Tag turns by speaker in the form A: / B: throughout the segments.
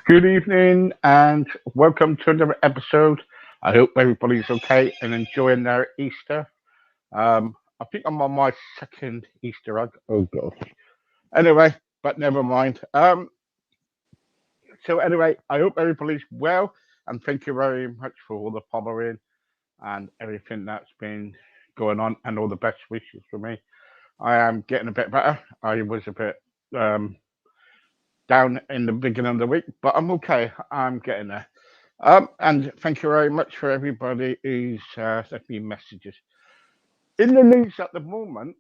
A: Good evening and welcome to another episode. I hope everybody's okay and enjoying their Easter. I think I'm on my second Easter egg. Oh gosh. Anyway, but never mind. So anyway, I hope everybody's well and thank you very much for all the following and everything that's been going on and all the best wishes for me. I am getting a bit better. I was a bit down in the beginning of the week, but I'm okay. I'm getting there. And thank you very much for everybody who's sent me messages. In the news at the moment,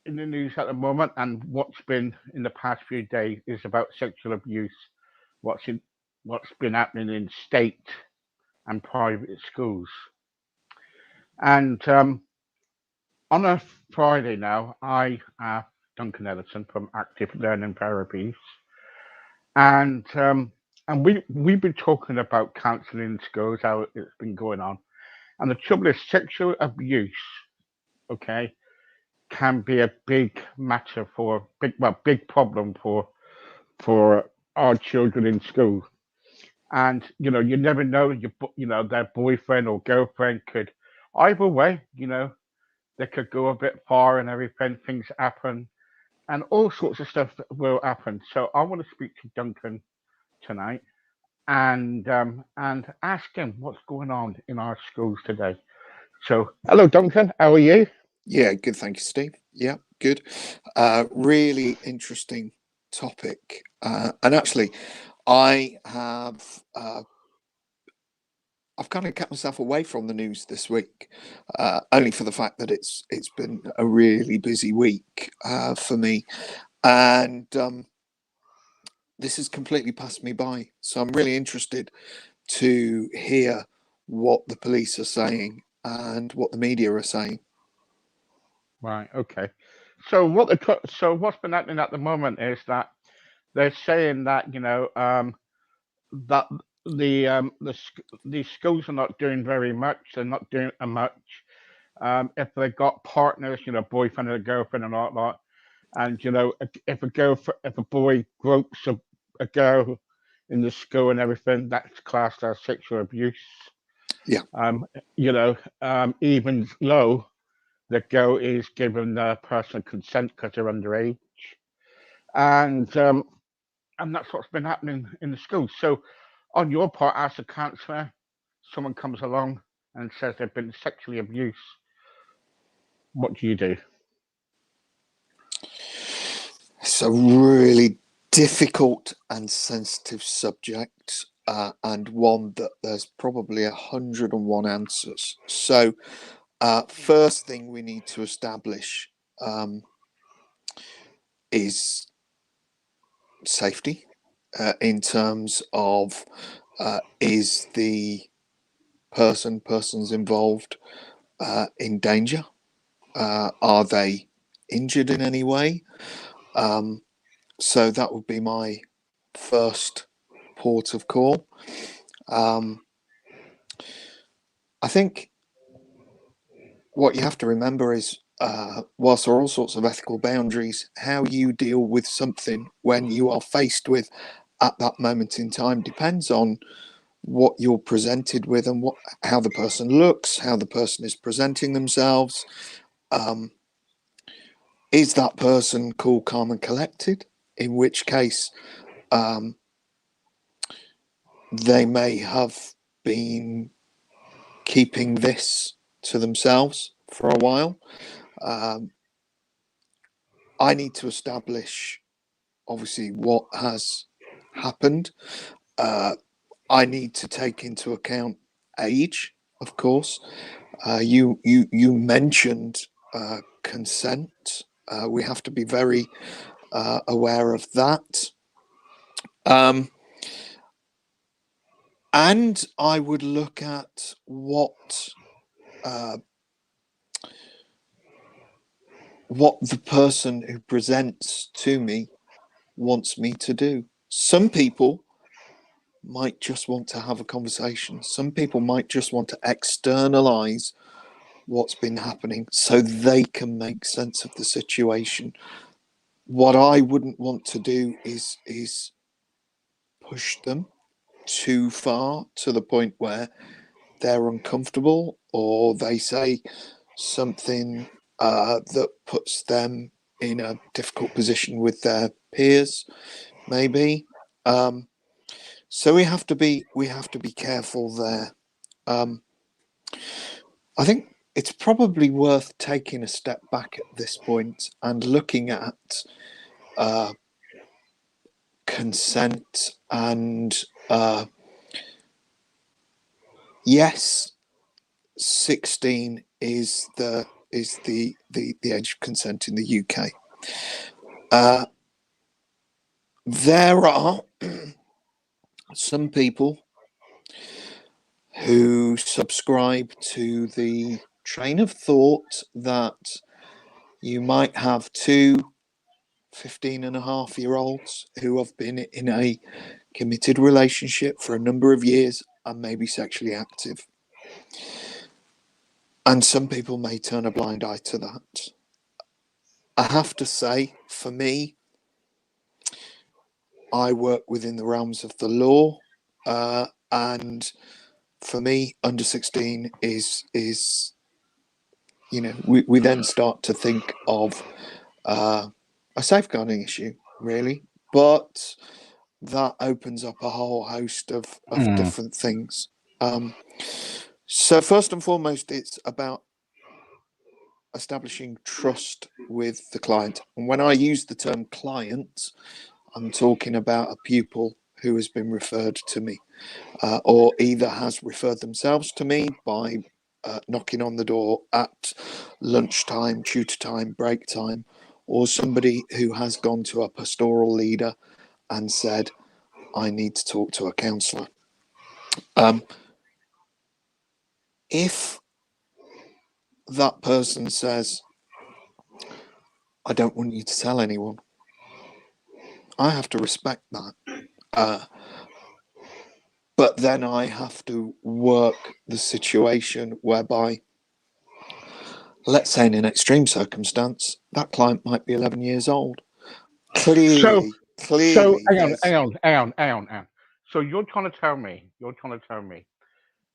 A: and what's been in the past few days is about sexual abuse. What's in, what's been happening in state and private schools. And on a Friday now, I have Duncan Ellison from Active Learning Therapies, and we've been talking about counselling in schools, how it's been going on. And the trouble is, sexual abuse, okay, can be a big matter for big problem for our children in school. And you never know their boyfriend or girlfriend could either way, they could go a bit far and everything. Things happen, and all sorts of stuff will happen. So I want to speak to Duncan tonight and ask him what's going on in our schools today. So, hello, Duncan. How are you?
B: Yeah, good. Thank you, Steve. Yeah, good. Really interesting topic. And actually, I have I've kind of kept myself away from the news this week, only for the fact that it's been a really busy week for me, and this has completely passed me by. So I'm really interested to hear what the police are saying and what the media are saying.
A: Right. Okay. So what's been happening at the moment is that they're saying that that these schools are not doing very much. They're not doing much. If they've got partners, boyfriend and a girlfriend and all that, and if a boy gropes a girl in the school and everything, that's classed as sexual abuse.
B: Yeah.
A: Even though the girl is given personal consent because they're underage, and that's what's been happening in the schools. So, on your part, as a counsellor, someone comes along and says they've been sexually abused. What do you do?
B: It's a really difficult and sensitive subject, and one that there's probably 101 answers. So, first thing we need to establish is safety in terms of is the persons involved in danger? Are they injured in any way? So that would be my first port of call. I think what you have to remember is, whilst there are all sorts of ethical boundaries, how you deal with something when you are faced with at that moment in time depends on what you're presented with and how the person looks, how the person is presenting themselves. Is that person cool, calm, and collected? In which case, they may have been keeping this to themselves for a while. I need to establish, obviously, what has happened. I need to take into account age, of course. You mentioned consent. We have to be very aware of that. And I would look at what the person who presents to me wants me to do. Some people might just want to have a conversation. Some people might just want to externalize what's been happening so they can make sense of the situation. What I wouldn't want to do is push them too far to the point where they're uncomfortable or they say something that puts them in a difficult position with their peers, maybe. So we have to be careful there. I think it's probably worth taking a step back at this point and looking at consent and yes, 16 is the age of consent in the UK. There are some people who subscribe to the train of thought that you might have two 15-and-a-half-year-olds who have been in a committed relationship for a number of years and may be sexually active. And some people may turn a blind eye to that. I have to say, for me, I work within the realms of the law, and for me, under 16 is we then start to think of a safeguarding issue, really, but that opens up a whole host of different things. So first and foremost, it's about establishing trust with the client. And when I use the term client, I'm talking about a pupil who has been referred to me, or either has referred themselves to me by knocking on the door at lunchtime, tutor time, break time, or somebody who has gone to a pastoral leader and said, I need to talk to a counsellor. If that person says, I don't want you to tell anyone, I have to respect that. But then I have to work the situation whereby, let's say in an extreme circumstance, that client might be 11 years old.
A: So
B: Clearly,
A: hang on. So you're trying to tell me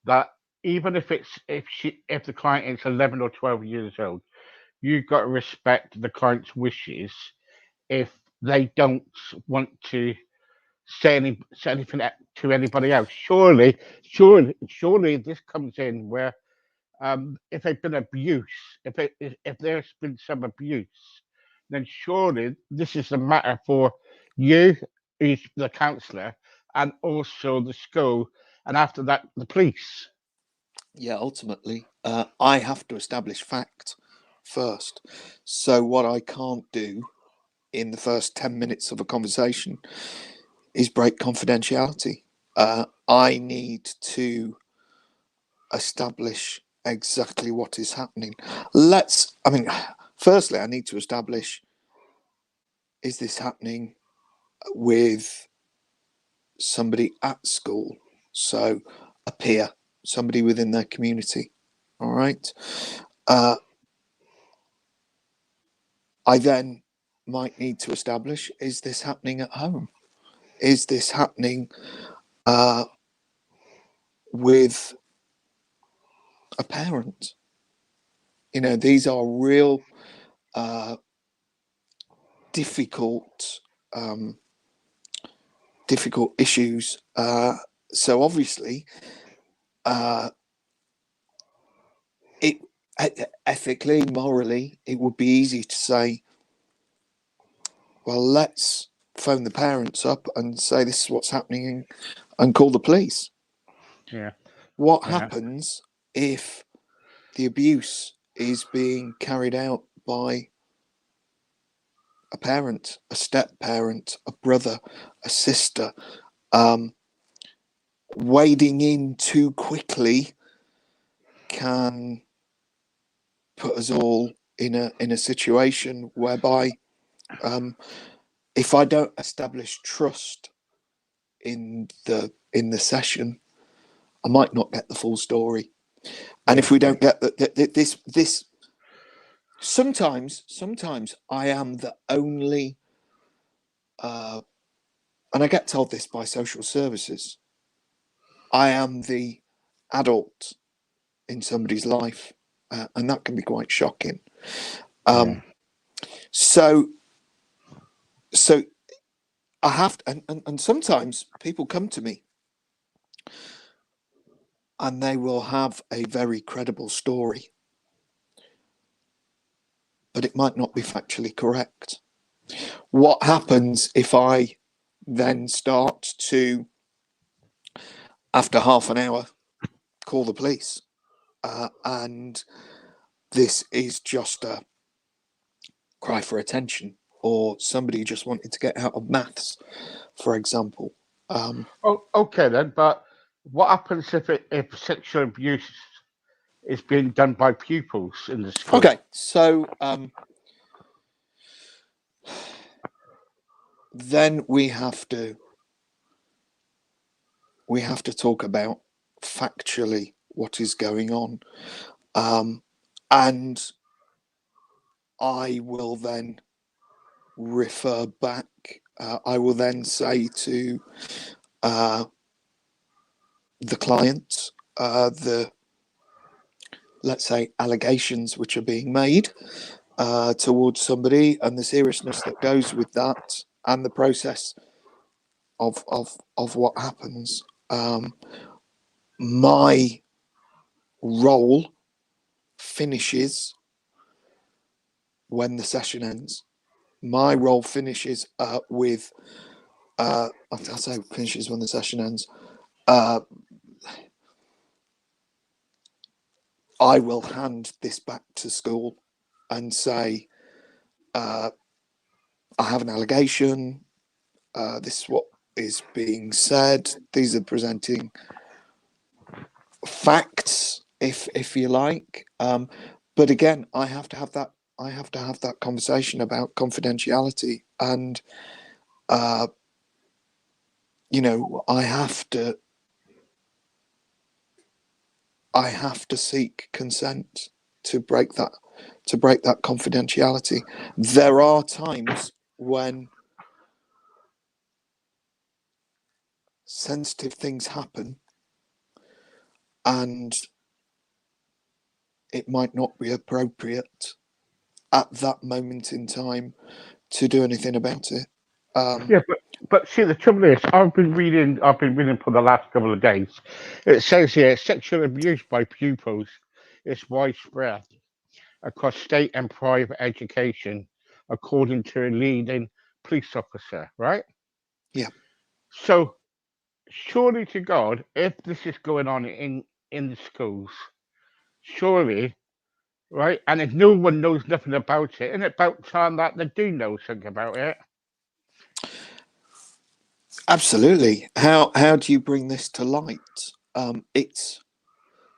A: that even if the client is 11 or 12 years old, you've got to respect the client's wishes if they don't want to say anything to anybody else. Surely this comes in where if there's been abuse, if there's been some abuse, then surely this is a matter for you, who's the counsellor, and also the school, and after that, the police.
B: yeah, ultimately, I have to establish fact first. So what I can't do in the first 10 minutes of a conversation is break confidentiality. I need to establish exactly what is happening. Firstly, I need to establish, is this happening with somebody at school? So a peer, somebody within their community. All right. I then might need to establish, is this happening at home? Is this happening with a parent? These are real difficult issues. So obviously, it ethically, morally, it would be easy to say, well, let's phone the parents up and say this is what's happening and call the police.
A: Yeah.
B: What happens if the abuse is being carried out by a parent, a step parent, a brother, a sister? wading in too quickly can put us all in a situation whereby if I don't establish trust in the session, I might not get the full story. And if we don't get this, sometimes I am the only, and I get told this by social services, I am the adult in somebody's life, and that can be quite shocking. So I have to, and sometimes people come to me and they will have a very credible story, but it might not be factually correct. What happens if I then start to, after half an hour, call the police? And this is just a cry for attention, or somebody just wanted to get out of maths, for example.
A: Oh, okay then. But what happens if sexual abuse is being done by pupils in the school?
B: Okay, so then we have to talk about factually what is going on, and I will then refer back. I will then say to the client, let's say, allegations which are being made towards somebody, and the seriousness that goes with that, and the process of what happens. My role finishes when the session ends. My role finishes with, I'll say finishes when the session ends. I will hand this back to school and say, I have an allegation. This is what is being said. These are presenting facts, if you like. But again, I have to have that conversation about confidentiality, and I have to seek consent to break that confidentiality. There are times when sensitive things happen and it might not be appropriate at that moment in time to do anything about it.
A: Yeah, but see, the trouble is, I've been reading for the last couple of days. It says here, sexual abuse by pupils is widespread across state and private education, according to a leading police officer. Right.
B: Yeah.
A: So, surely to God, if this is going on in the schools, surely, right, and if no one knows nothing about it, isn't it about time that they do know something about it?
B: Absolutely. How do you bring this to light? It's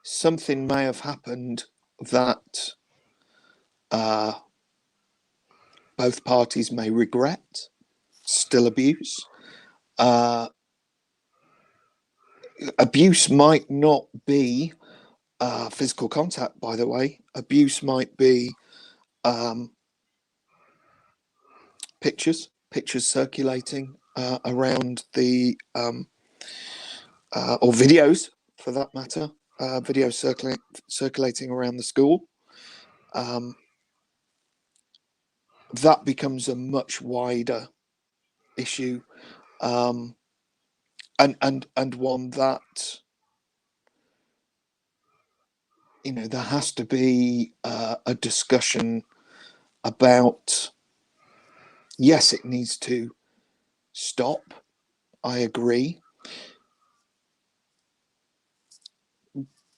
B: something may have happened that both parties may regret. Still abuse. Abuse might not be physical contact, by the way. Abuse might be pictures circulating around the or videos, for that matter, videos circulating around the school. That becomes a much wider issue, and one that, there has to be a discussion about. Yes, it needs to stop. I agree.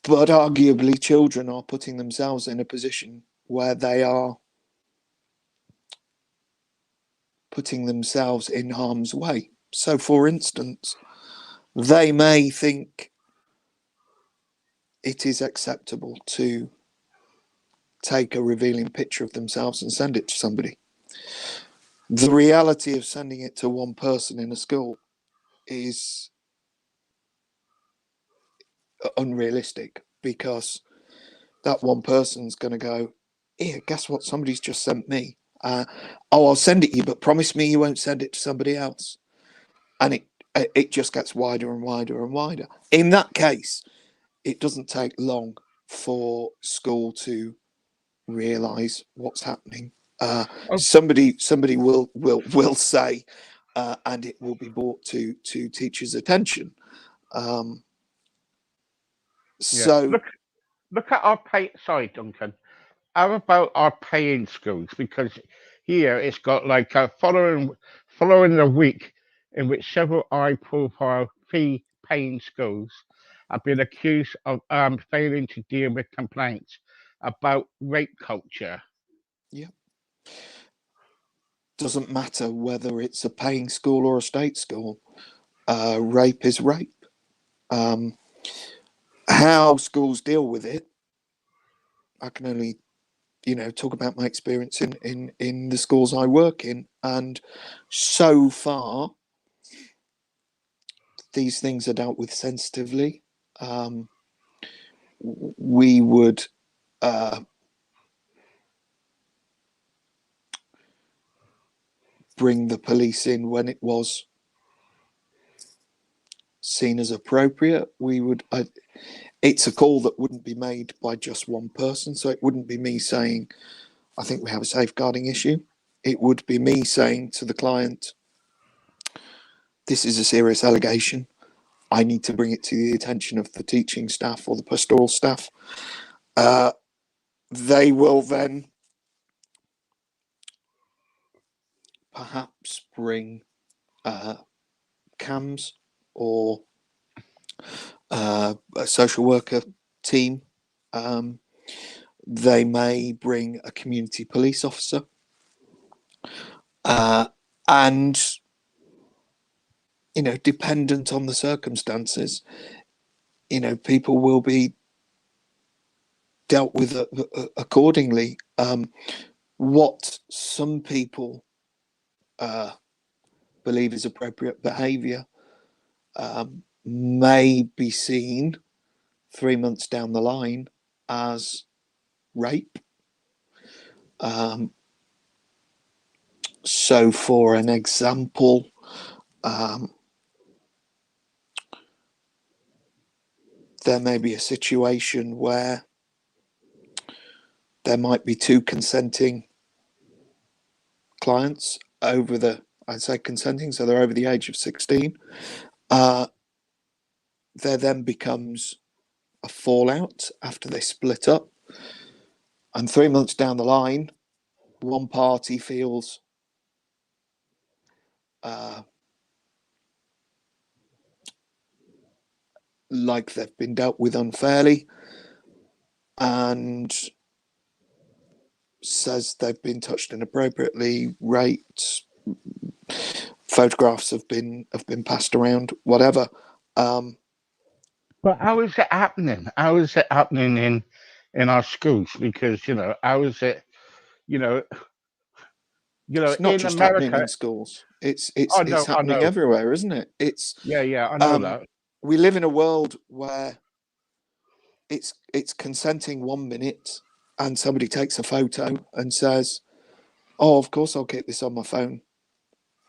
B: But arguably, children are putting themselves in a position where they are putting themselves in harm's way. So, for instance, they may think it is acceptable to take a revealing picture of themselves and send it to somebody. The reality of sending it to one person in a school is unrealistic, because that one person's going to go, here, guess what? Somebody's just sent me. Oh, I'll send it you, but promise me you won't send it to somebody else. And it just gets wider and wider and wider. In that case, it doesn't take long for school to realise what's happening.
A: Oh,
B: Somebody will say, and it will be brought to teachers' attention.
A: yeah.
B: So
A: Look at our pay. Sorry, Duncan. How about our paying schools? Because here it's got like a following the week in which several high-profile fee-paying schools have been accused of failing to deal with complaints about rape culture.
B: yeah, doesn't matter whether it's a paying school or a state school. Rape is rape. How schools deal with it, I can only talk about my experience in the schools I work in, and so far these things are dealt with sensitively. We would bring the police in when it was seen as appropriate. We would. It's a call that wouldn't be made by just one person, so it wouldn't be me saying, "I think we have a safeguarding issue." It would be me saying to the client, "This is a serious allegation. I need to bring it to the attention of the teaching staff or the pastoral staff." They will then perhaps bring CAMS or a social worker team. They may bring a community police officer. And, dependent on the circumstances, people will be dealt with accordingly. What some people believe is appropriate behaviour may be seen 3 months down the line as rape. So, for an example, there may be a situation where there might be two consenting clients I'd say consenting, so they're over the age of 16. There then becomes a fallout after they split up. And 3 months down the line, one party feels like they've been dealt with unfairly and says they've been touched inappropriately, raped, photographs have been passed around, whatever.
A: But how is it happening? How is it happening in our schools? Because how is it? You know,
B: It's not
A: in
B: just happening
A: America.
B: in schools.
A: Oh
B: It's
A: no, I
B: happening
A: know.
B: everywhere, isn't it? It's
A: Yeah, yeah, I know that.
B: we live in a world where it's consenting 1 minute, and somebody takes a photo and says, "Oh, of course I'll keep this on my phone.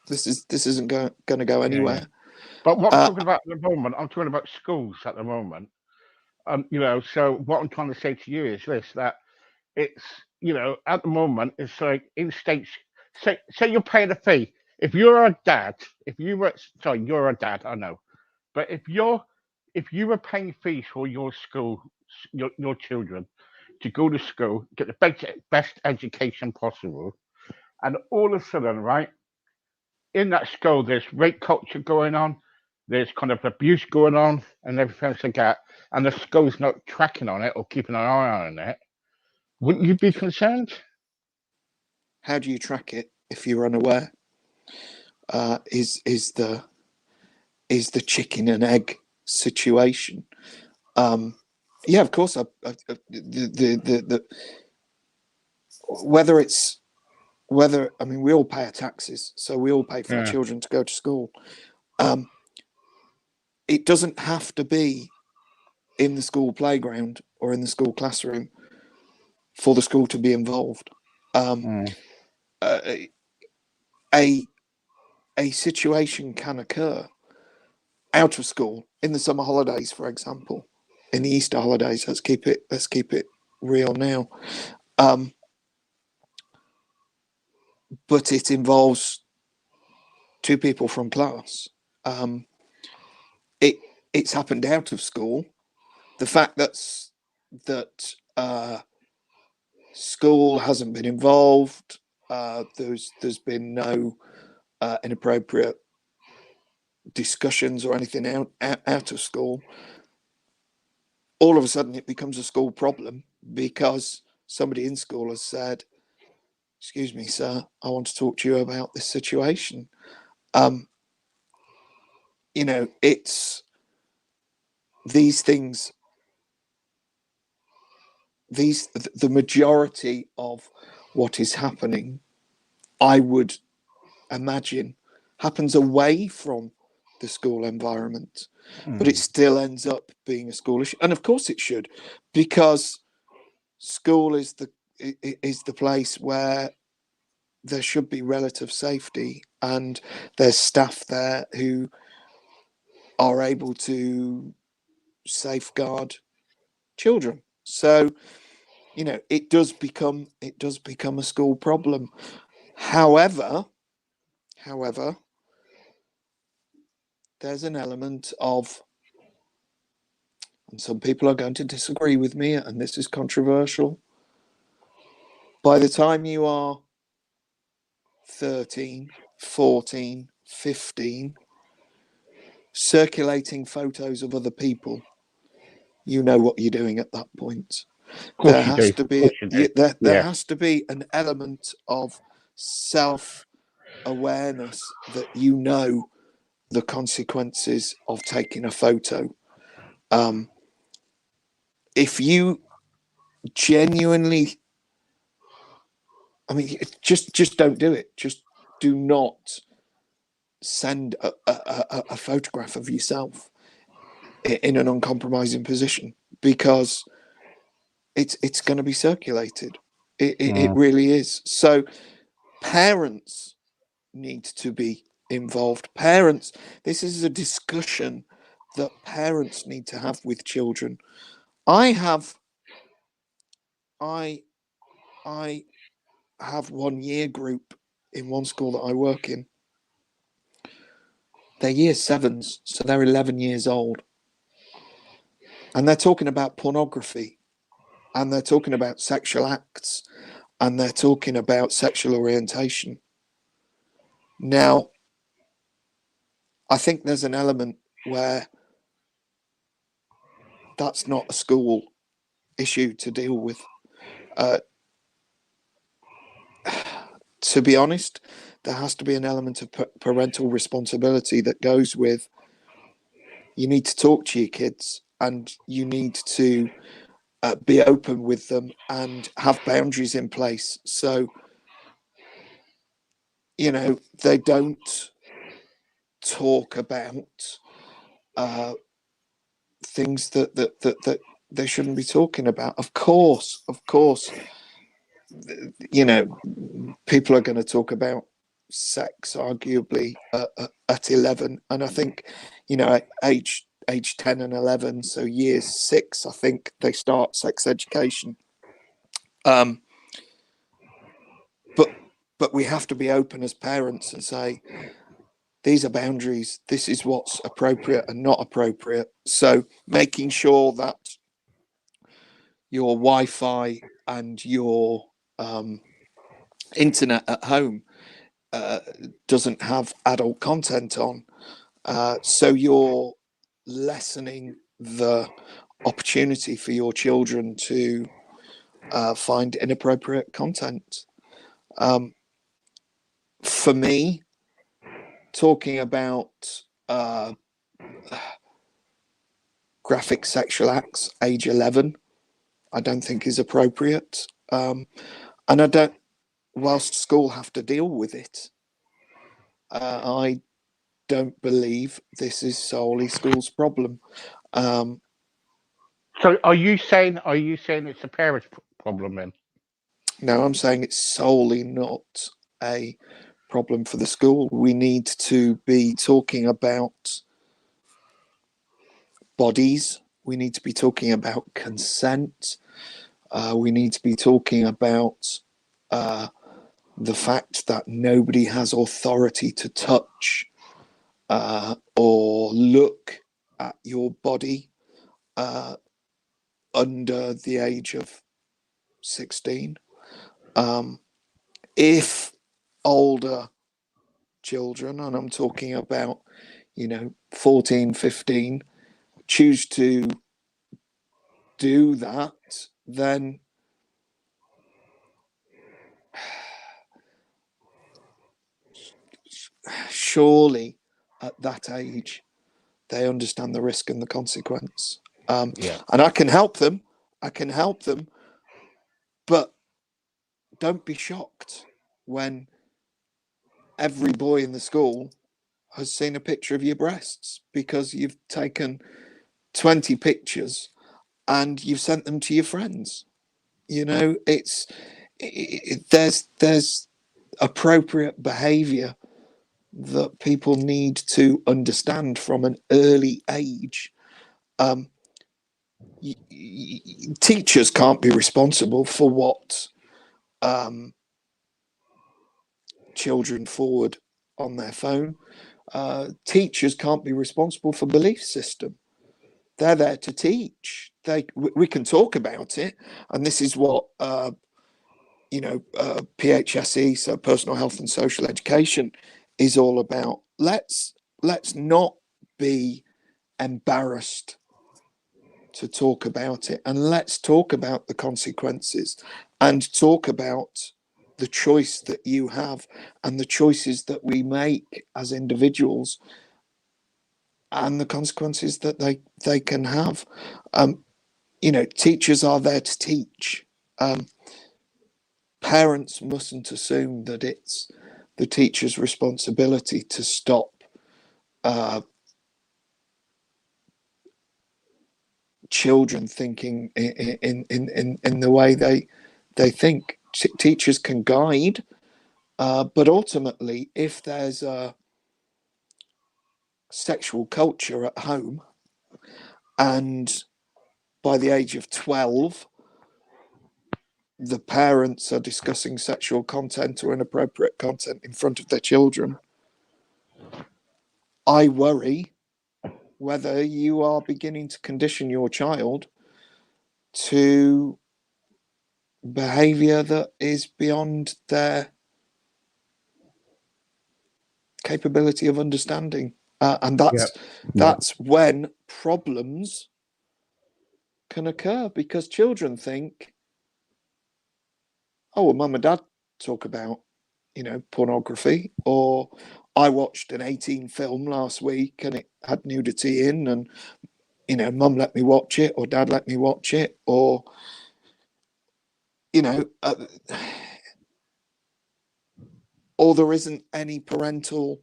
B: This isn't going to go
A: Yeah, yeah.
B: anywhere."
A: But what I'm
B: Uh,
A: talking about at the moment, I'm talking about schools at the moment. So what I'm trying to say to you is this: that it's at the moment it's like in states. Say you're paying a fee. If you're a dad, if you were sorry, you're a dad. I know, but if you were paying fees for your school, your children to go to school, get the best education possible, and all of a sudden, right in that school, there's rape culture going on, there's kind of abuse going on, and everything else like that, and the school's not tracking on it or keeping an eye on it, wouldn't you be concerned?
B: how do you track it if you're unaware? Is is the chicken and egg situation. Yeah, of course. I mean, we all pay our taxes, so we all pay for our children to go to school. It doesn't have to be in the school playground or in the school classroom for the school to be involved. A situation can occur out of school in the summer holidays, for example, in the Easter holidays. Let's keep it real now. But it involves two people from class. It's happened out of school. The fact that school hasn't been involved, there's been no inappropriate discussions or anything out of school. All of a sudden, it becomes a school problem because somebody in school has said, "Excuse me, sir, I want to talk to you about this situation." It's these things. The majority of what is happening, I would imagine, happens away from the school environment, but it still ends up being a school issue, and of course it should, because school is the place where there should be relative safety, and there's staff there who are able to safeguard children. So it does become a school problem. However, there's an element of, and some people are going to disagree with me, and this is controversial. By the time you are 13, 14, 15, circulating photos of other people, you know what you're doing at that point. There has to be an element of self-awareness that you know the consequences of taking a photo. If you genuinely, I mean, just don't do it. Just do not send a photograph of yourself in an uncompromising position, because it's going to be circulated. It really is. So parents need to be involved. This is a discussion that parents need to have with children. I have 1 year group in one school that I work in. They're year sevens, so they're 11 years old. And they're talking about pornography, and they're talking about sexual acts, and they're talking about sexual orientation. Now, I think there's an element where that's not a school issue to deal with. To be honest, there has to be an element of parental responsibility that goes with, you need to talk to your kids, and you need to be open with them and have boundaries in place. So, they don't talk about things that they shouldn't be talking about. Of course, people are going to talk about sex, arguably, at 11, and I think, at age 10 and 11, so year 6, I think they start sex education. But we have to be open as parents and say, these are boundaries. This is what's appropriate and not appropriate. So making sure that your Wi-Fi and your internet at home doesn't have adult content on. So you're lessening the opportunity for your children to find inappropriate content. For me, talking about graphic sexual acts age 11, I don't think is appropriate. And I don't, whilst school have to deal with it, I don't believe this is solely school's problem.
A: So are you saying it's a parents' problem then?
B: No, I'm saying it's solely not a problem for the school. We need to be talking about bodies. We need to be talking about consent. We need to be talking about the fact that nobody has authority to touch or look at your body under the age of 16. If older children, and I'm talking about, 14, 15, choose to do that, then surely at that age they understand the risk and the consequence.
A: Yeah.
B: And I can help them, but don't be shocked when every boy in the school has seen a picture of your breasts, because you've taken 20 pictures and you've sent them to your friends. There's appropriate behavior that people need to understand from an early age. Teachers can't be responsible for what children forward on their phone. Teachers can't be responsible for belief system. They're there to teach. We can talk about it, and this is what PHSE, so personal health and social education, is all about. Let's not be embarrassed to talk about it, and let's talk about the consequences, and talk about the choice that you have and the choices that we make as individuals, and the consequences that they can have. Teachers are there to teach. Parents mustn't assume that it's the teacher's responsibility to stop children thinking in the way they think. Teachers can guide, but ultimately, if there's a sexual culture at home, and by the age of 12, the parents are discussing sexual content or inappropriate content in front of their children, I worry whether you are beginning to condition your child to behavior that is beyond their capability of understanding. And that's when problems can occur, because children think, oh, well, mum and dad talk about, pornography, or I watched an 18 film last week and it had nudity in, and, mum let me watch it, or dad let me watch it, or, or there isn't any parental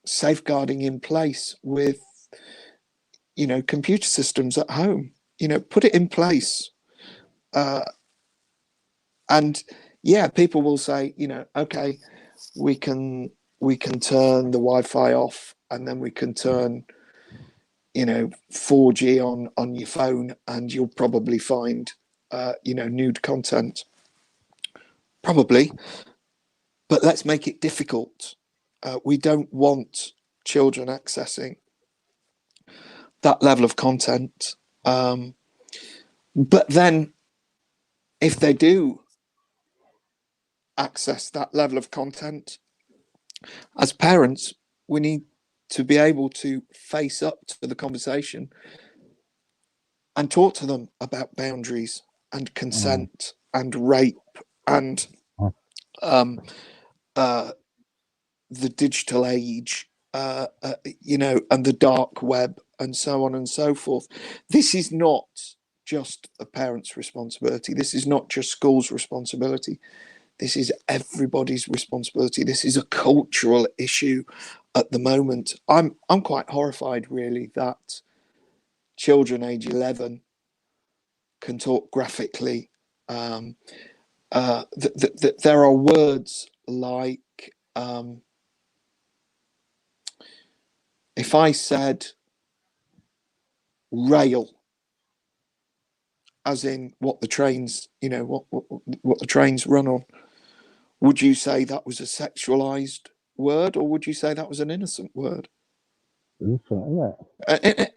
B: safeguarding in place with, computer systems at home. Put it in place. And yeah, people will say, okay, we can turn the Wi-Fi off, and then we can turn 4G on your phone, and you'll probably find nude content, probably. But let's make it difficult. We don't want children accessing that level of content. But then if they do access that level of content, as parents, we need to be able to face up to the conversation and talk to them about boundaries and consent and rape and the digital age, and the dark web and so on and so forth. This is not just a parent's responsibility. This is not just school's responsibility. This is everybody's responsibility. This is a cultural issue at the moment. I'm quite horrified, really, that children age 11 can talk graphically. There are words like, if I said rail, as in what the trains, what the trains run on, would you say that was a sexualized word, or would you say that was an innocent word?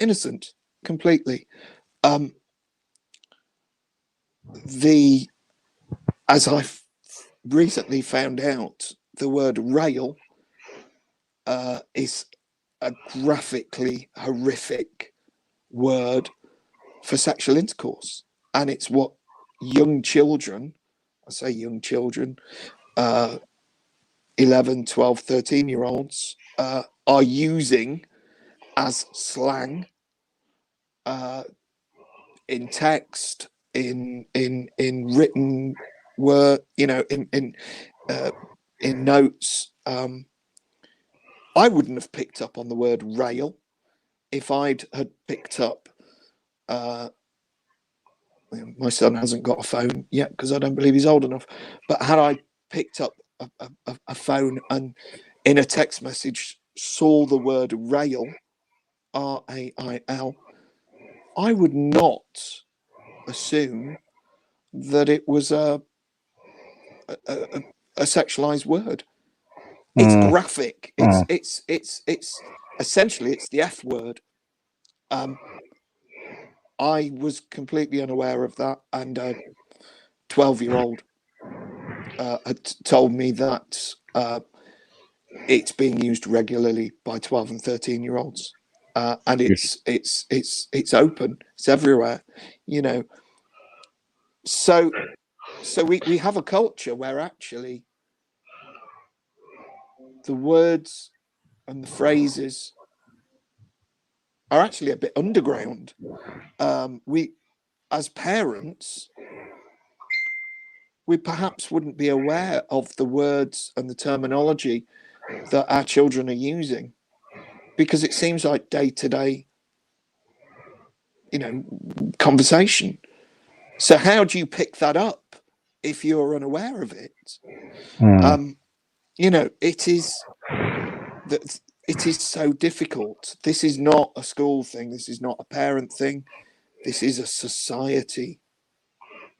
B: Innocent, completely. As I've recently found out, the word rail is a graphically horrific word for sexual intercourse, and it's what young children, I say young children, 11, 12, 13-year-olds are using as slang in text, in written word, in notes. I wouldn't have picked up on the word rail if I'd had picked up. My son hasn't got a phone yet because I don't believe he's old enough. But had I picked up a phone and in a text message saw the word rail, RAIL, I would not assume that it was a sexualized word. It's graphic. It's essentially it's the F word. I was completely unaware of that, and a 12-year-old had told me that it's being used regularly by 12 and 13-year-olds, and it's open, it's everywhere, So we have a culture where actually the words and the phrases are actually a bit underground. We, as parents, we perhaps wouldn't be aware of the words and the terminology that our children are using, because it seems like day-to-day, conversation. So how do you pick that up if you're unaware of it? It is so difficult. This is not a school thing. This is not a parent thing. This is a society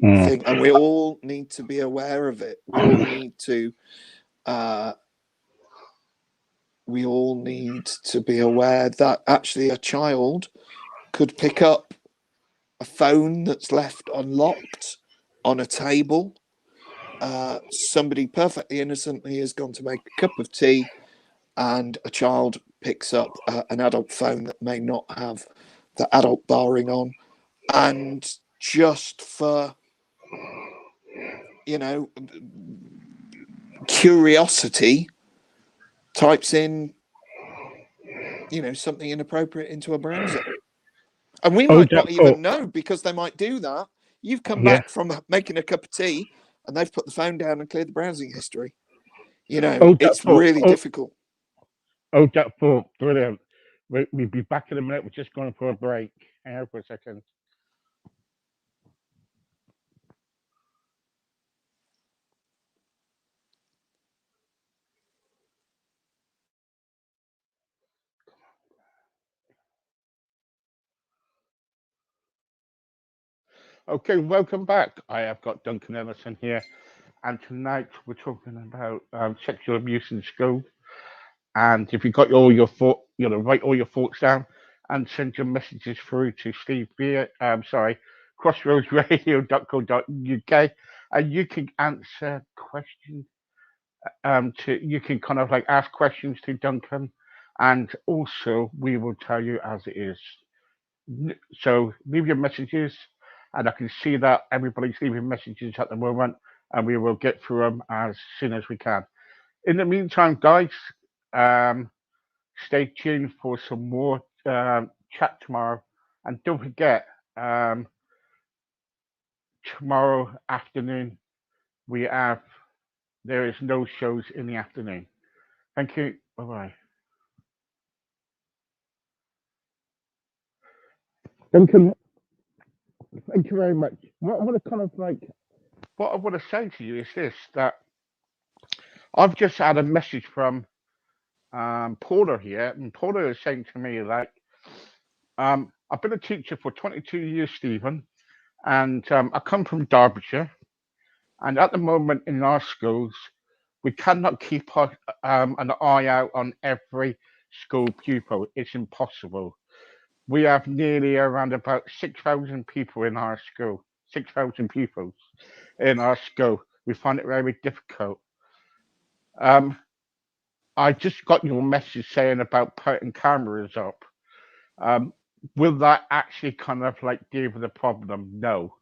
B: thing, and we all need to be aware of it. We all need to be aware that actually a child could pick up a phone that's left unlocked on a table. Somebody perfectly innocently has gone to make a cup of tea, and a child picks up an adult phone that may not have the adult barring on, and just for curiosity types in something inappropriate into a browser, and we might not even know, because they might do that. You've come back from making a cup of tea and they've put the phone down and cleared the browsing history. It's really difficult.
A: That thought, brilliant. We'll be back in a minute. We're just going for a break. Hang on for a second. Okay, welcome back. I have got Duncan Emerson here, and tonight we're talking about sexual abuse in school. And if you got all your thought, write all your thoughts down and send your messages through to Steve Beer. crossroadsradio.co.uk, and you can answer questions. You can kind of like ask questions to Duncan, and also we will tell you as it is. So leave your messages, and I can see that everybody's leaving messages at the moment, and we will get through them as soon as we can. In the meantime, guys, Stay tuned for some more chat tomorrow, and don't forget, tomorrow afternoon we have there is no shows in the afternoon. Thank you. Bye bye. Duncan, thank you very much. What a kind of like what I want to say to you is this that I've just had a message from Paula here, and Paula is saying to me like, I've been a teacher for 22 years, Stephen, and I come from Derbyshire, and at the moment in our schools, we cannot keep an eye out on every school pupil. It's impossible. We have nearly around about 6,000 people in our school, 6,000 pupils in our school. We find it very difficult. Um, I just got your message saying about putting cameras up. Um, will that actually kind of like deal with the problem? No.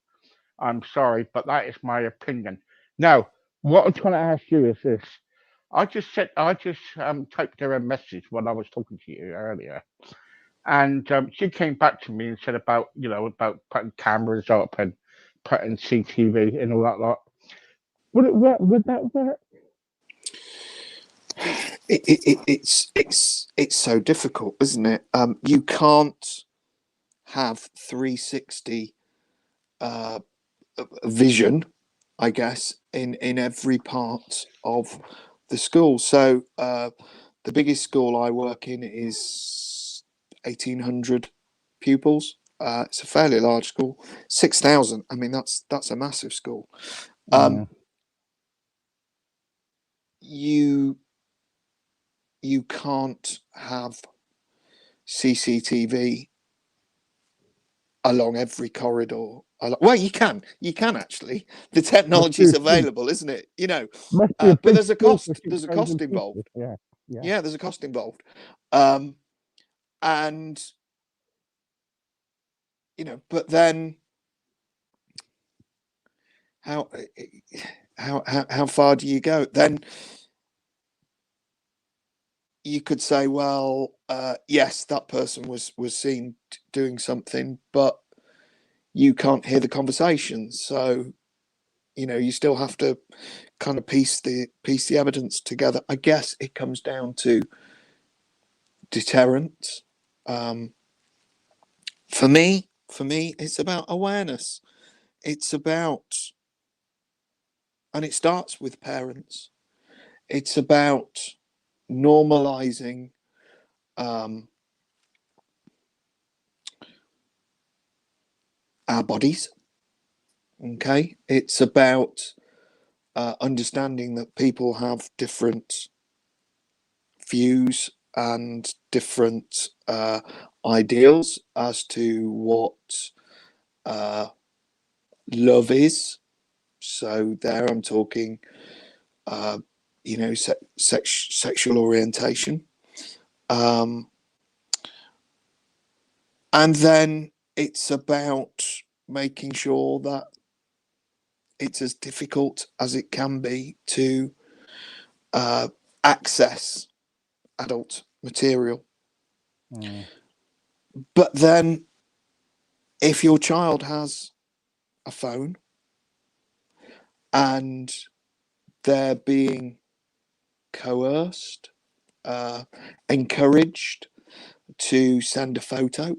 A: I'm sorry, but that is my opinion. Now, what I'm trying to ask you is this. I just typed her a message when I was talking to you earlier, and she came back to me and said about about putting cameras up and putting CCTV and all that lot. Would it work? Would that work?
B: It's so difficult, isn't it? You can't have 360 vision, I guess, in every part of the school. So the biggest school I work in is 1,800 pupils. It's a fairly large school. 6,000. I mean, that's a massive school.
A: Yeah.
B: You can't have CCTV along every corridor. Well, you can actually. The technology's available, isn't it?
A: Must be a
B: But
A: big
B: there's a
A: school
B: cost.
A: for
B: There's a
A: 6,000
B: cost
A: people.
B: involved.
A: Yeah, yeah.
B: Yeah, there's a cost involved. And but then how how far do you go? Then you could say, well, yes, that person was seen doing something, but you can't hear the conversation. So you still have to kind of piece the evidence together. I guess it comes down to deterrent. For me, it's about awareness. It's about, and it starts with parents. It's about normalizing our bodies. Okay, it's about understanding that people have different views and different ideals as to what love is. So there, I'm talking, sexual orientation, and then it's about making sure that it's as difficult as it can be to access adult material. But then, if your child has a phone and they're being coerced, encouraged to send a photo,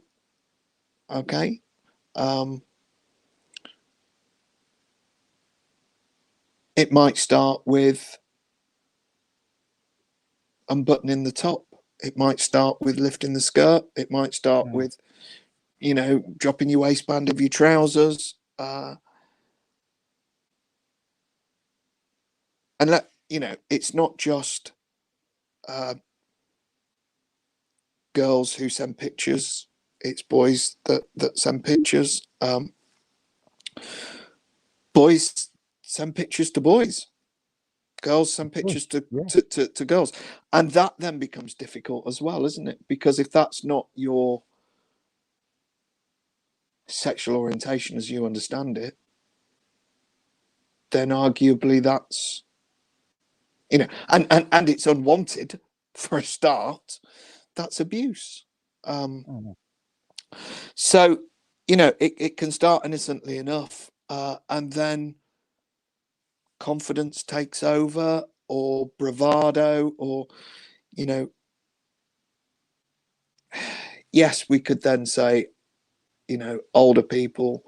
B: okay, it might start with unbuttoning the top. It might start with lifting the skirt. It might start with, dropping your waistband of your trousers. And it's not just girls who send pictures. It's boys that send pictures. Boys send pictures to boys. Girls send pictures to girls. And that then becomes difficult as well, isn't it? Because if that's not your sexual orientation as you understand it, then arguably that's, and it's unwanted. for a start, that's abuse.
A: Oh,
B: So, you know, it can start innocently enough, and then confidence takes over, or bravado, or, you know, yes, we could then say, you know, older people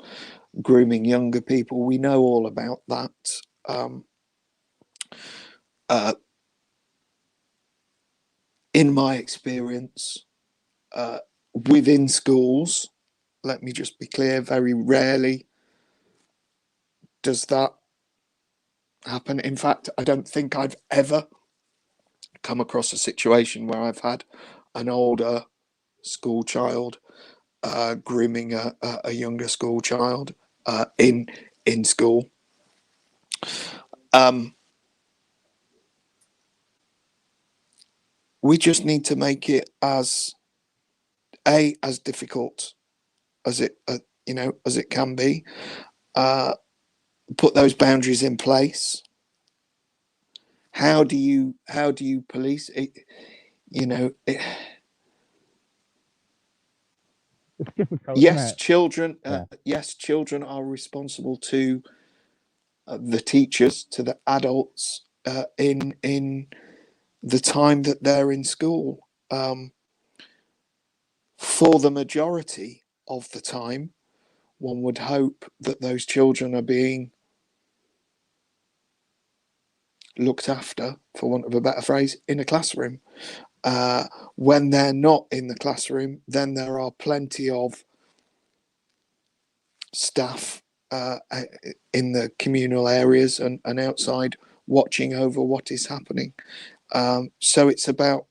B: grooming younger people. We know all about that. Uh, in my experience, within schools, let me just be clear, very rarely does that happen. In fact, I don't think I've ever come across a situation where I've had an older school child grooming a younger school child in school. We just need to make it as difficult as it you know, as it can be. Put those boundaries in place. How do you police it? You know,
A: it's difficult, isn't
B: yes,
A: it?
B: children.
A: Yeah.
B: Yes, children are responsible to the teachers, to the adults in the time that they're in school. For the majority of the time, one would hope that those children are being looked after, for want of a better phrase, in a classroom. When they're not in the classroom, then there are plenty of staff in the communal areas and outside watching over what is happening. So it's about,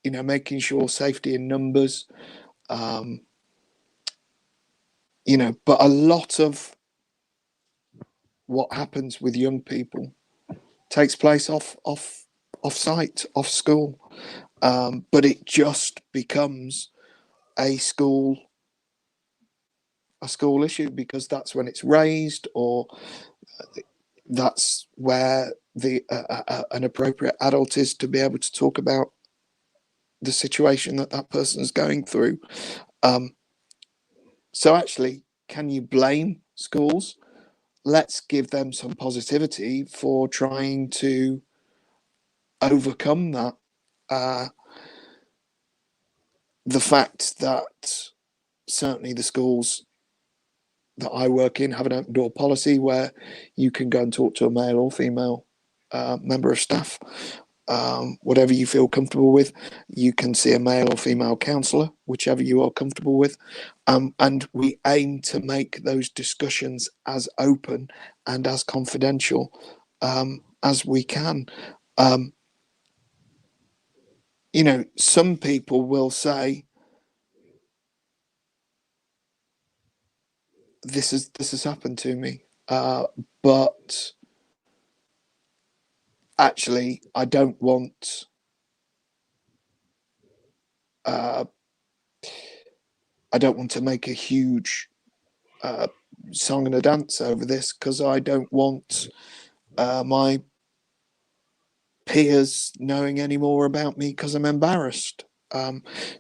B: you know, making sure safety in numbers, you know, but a lot of what happens with young people takes place off site, off school, but it just becomes a school issue because that's when it's raised, or that's where the an appropriate adult is to be able to talk about the situation that that person's going through. So actually, can you blame schools? Let's give them some positivity for trying to overcome that. Uh, the fact that certainly the schools that I work in have an open door policy where you can go and talk to a male or female member of staff, whatever you feel comfortable with. You can see a male or female counsellor, whichever you are comfortable with. And we aim to make those discussions as open and as confidential as we can. You know, some people will say, this has happened to me, but actually, I don't want to make a huge song and a dance over this because I don't want my peers knowing any more about me because I'm embarrassed.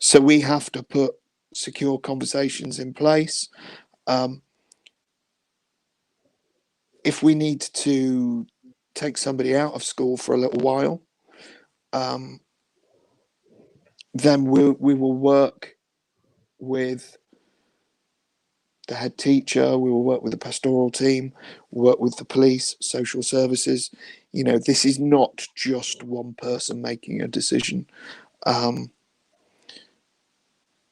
B: So we have to put secure conversations in place. If we need to take somebody out of school for a little while, then we will work with the head teacher, we will work with the pastoral team, work with the police, social services. You know, this is not just one person making a decision.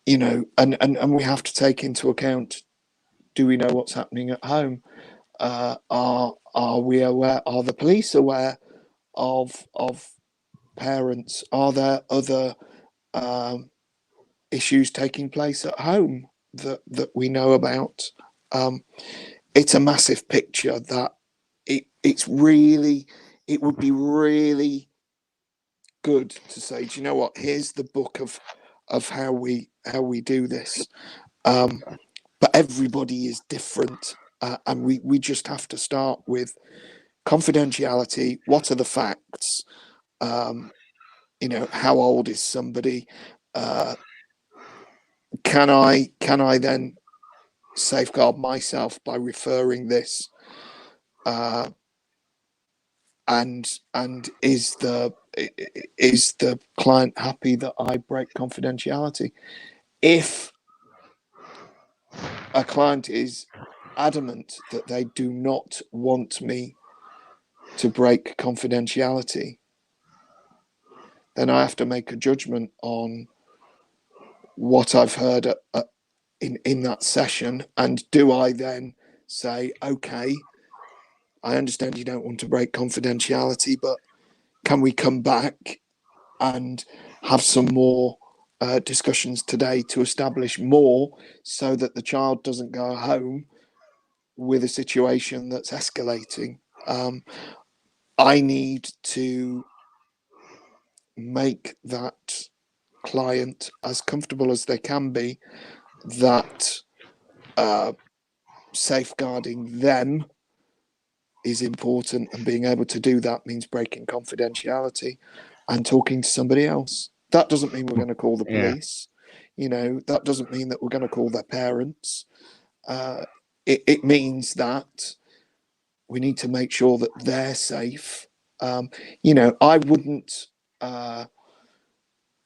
B: You know, and we have to take into account, do we know what's happening at home? Are we aware? Are the police aware of parents? Are there other issues taking place at home that we know about? It's a massive picture that it would be really good to say, do you know what? Here's the book of how we do this. But everybody is different, and we just have to start with confidentiality. What are the facts? You how old is somebody? Can I then safeguard myself by referring this? And is the client happy that I break confidentiality? If a client is adamant that they do not want me to break confidentiality, then I have to make a judgment on what I've heard in that session. And do I then say, okay, I understand you don't want to break confidentiality, but can we come back and have some more discussions today to establish more, so that the child doesn't go home with a situation that's escalating? I need to make that client as comfortable as they can be, that safeguarding them is important, and being able to do that means breaking confidentiality and talking to somebody else. That doesn't mean we're going to call the police. That doesn't mean that we're going to call their parents. It means that we need to make sure that they're safe. I wouldn't,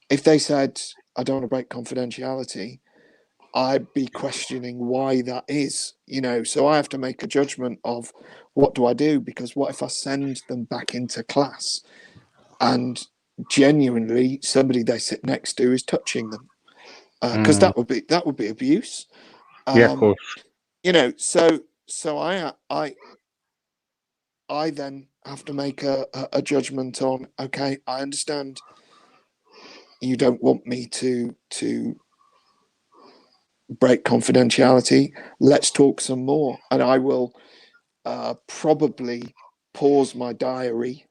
B: if they said, I don't want to break confidentiality, I'd be questioning why that is, so I have to make a judgment of what do I do, because what if I send them back into class and genuinely somebody they sit next to is touching them? Because that would be abuse.
A: Yeah, of course.
B: So I then have to make a judgment on, okay, I understand you don't want me to break confidentiality. Let's talk some more. And I will probably pause my diary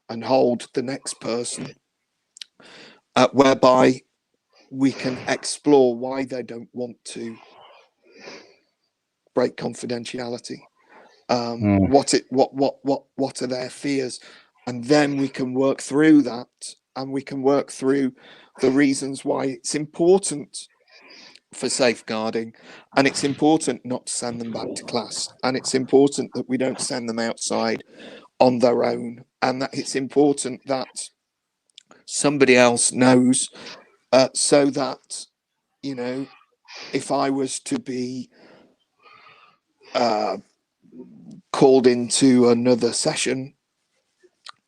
B: and hold the next person, whereby we can explore why they don't want to break confidentiality. What are their fears? And then we can work through that, and we can work through the reasons why it's important for safeguarding, and it's important not to send them back to class, and it's important that we don't send them outside on their own, and that it's important that somebody else knows, so that if I was to be called into another session,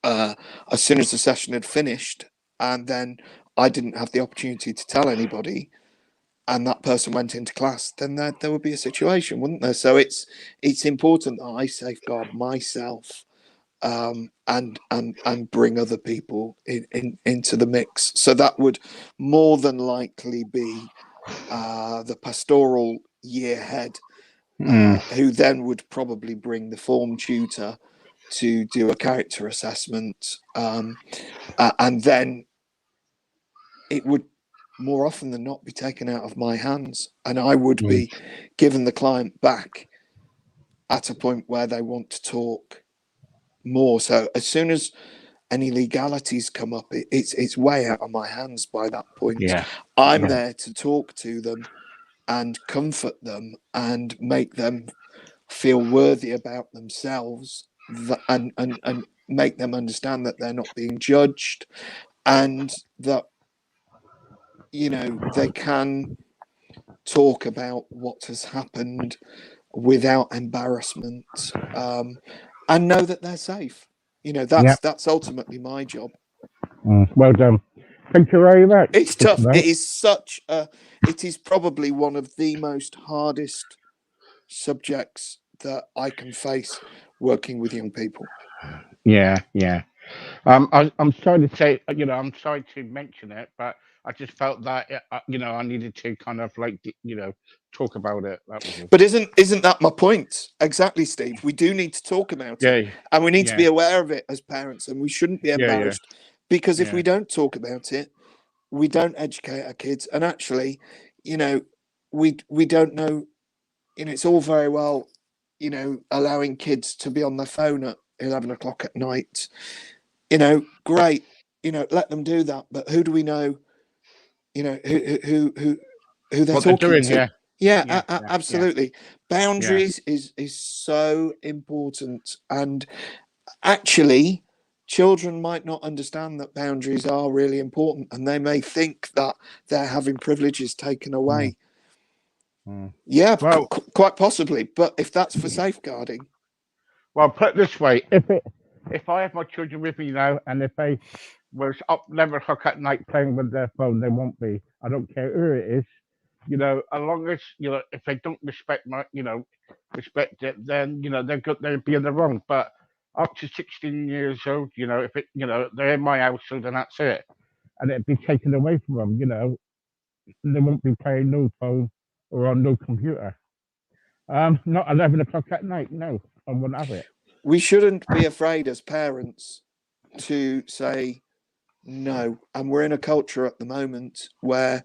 B: as soon as the session had finished, and then I didn't have the opportunity to tell anybody, and that person went into class, then there would be a situation, wouldn't there? So it's important that I safeguard myself, and bring other people into the mix. So that would more than likely be the pastoral year head, who then would probably bring the form tutor to do a character assessment, and then it would more often than not be taken out of my hands, and I would be given the client back at a point where they want to talk more. So as soon as any legalities come up, it's way out of my hands by that point. I'm there to talk to them and comfort them and make them feel worthy about themselves, and make them understand that they're not being judged, and that they can talk about what has happened without embarrassment, and know that they're safe. That's ultimately my job.
A: Well done. Thank you very much.
B: It's tough. It is probably one of the most hardest subjects that I can face working with young people.
A: Yeah. I'm sorry to say, I'm sorry to mention it, but I just felt that, I needed to kind of talk about it. That was all.
B: But isn't that my point? Exactly, Steve. We do need to talk about it, and we need to be aware of it as parents, and we shouldn't be embarrassed, because if we don't talk about it, we don't educate our kids, and actually, we don't know. It's all very well, allowing kids to be on their phone at 11 o'clock at night. Great. let them do that. But who do we know? Who they're
A: What they're
B: talking
A: doing
B: to?
A: here.
B: Yeah,
A: Yeah.
B: absolutely.
A: Yeah.
B: Boundaries is so important, and actually, children might not understand that boundaries are really important, and they may think that they're having privileges taken away. Yeah,
A: Well,
B: quite possibly. But if that's for safeguarding,
A: put it this way: if I have my children with me now, and if they was up 11 o'clock at night playing with their phone, they won't be. I don't care who it is. As long as if they don't respect respect it, then they're good. They'd be in the wrong. But up to 16 years old, if they're in my household, and that's it, and it'd be taken away from them. They won't be playing no phone or on no computer. Not 11 o'clock at night. No, I wouldn't have it.
B: we shouldn't be afraid as parents to say no. And we're in a culture at the moment where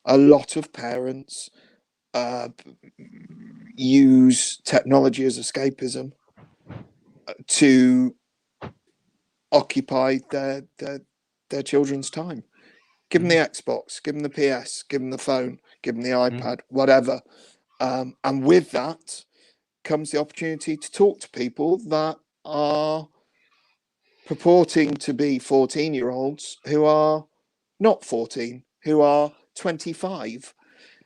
B: a lot of parents use technology as escapism to occupy their children's time. Give them the Xbox, give them the PS, give them the phone, give them the iPad, whatever. And with that comes the opportunity to talk to people that are purporting to be 14-year-olds who are not 14, who are 25.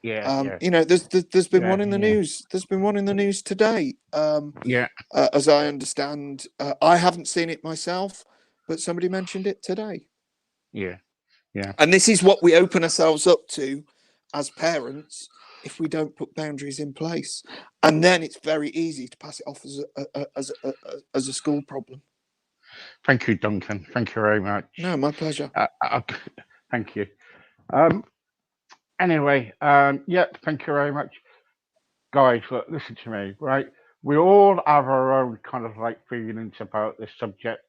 B: There's been one in the news. There's been one in the news today. As I understand, I haven't seen it myself, but somebody mentioned it today.
A: Yeah.
B: And this is what we open ourselves up to as parents if we don't put boundaries in place, and then it's very easy to pass it off as a school problem.
A: Thank you, Duncan. Thank you very much.
B: No, my pleasure.
A: Thank you. Anyway, thank you very much, guys. Look, listen to me, right? We all have our own kind of feelings about this subject.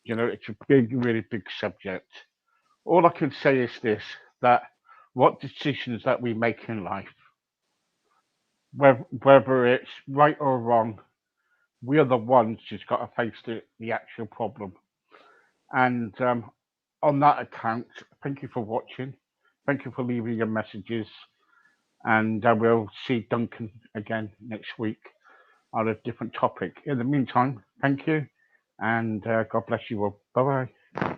A: It's a big, really big subject. All I can say is this: that what decisions that we make in life, whether it's right or wrong, we are the ones who's got to face the actual problem. And on that account, thank you for watching. Thank you for leaving your messages. And I will see Duncan again next week on a different topic. In the meantime, thank you. And God bless you all. Bye bye.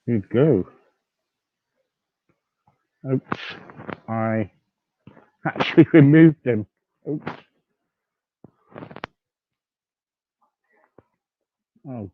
A: You go. Oops. I actually removed him. Oops. Oh.